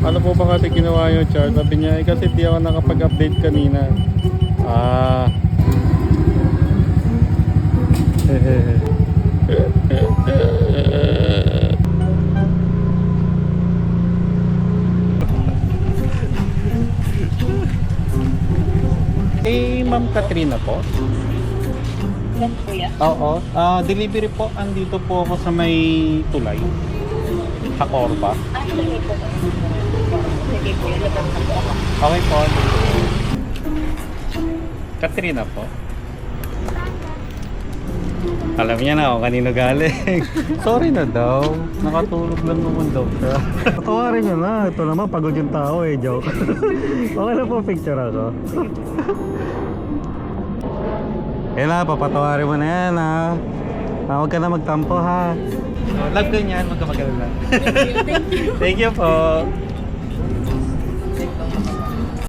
Ano po ba kasi ginawa nyo, Char? Sabi niya, kasi di ako nakapag-update kanina. Ah. Eh, Ma'am Katrina po? Yes, kuya. Oo. Delivery po. Andito po ako sa may tulay. Sa Corpa. Sige po. Sige po, labas na po ako. Okay po. Katrina po. Alam niya na kung kanino galing. Sorry na daw. Nakatulog lang naman daw siya. Patawarin niyo na. Ito naman, pagod yung tao eh. Joke. Okay na po picture ako. Yan na, papatawarin mo na yan ha. Huwag ka na magtampo ha. Love ka niyan, magkamagal lang. Thank you. Thank you po.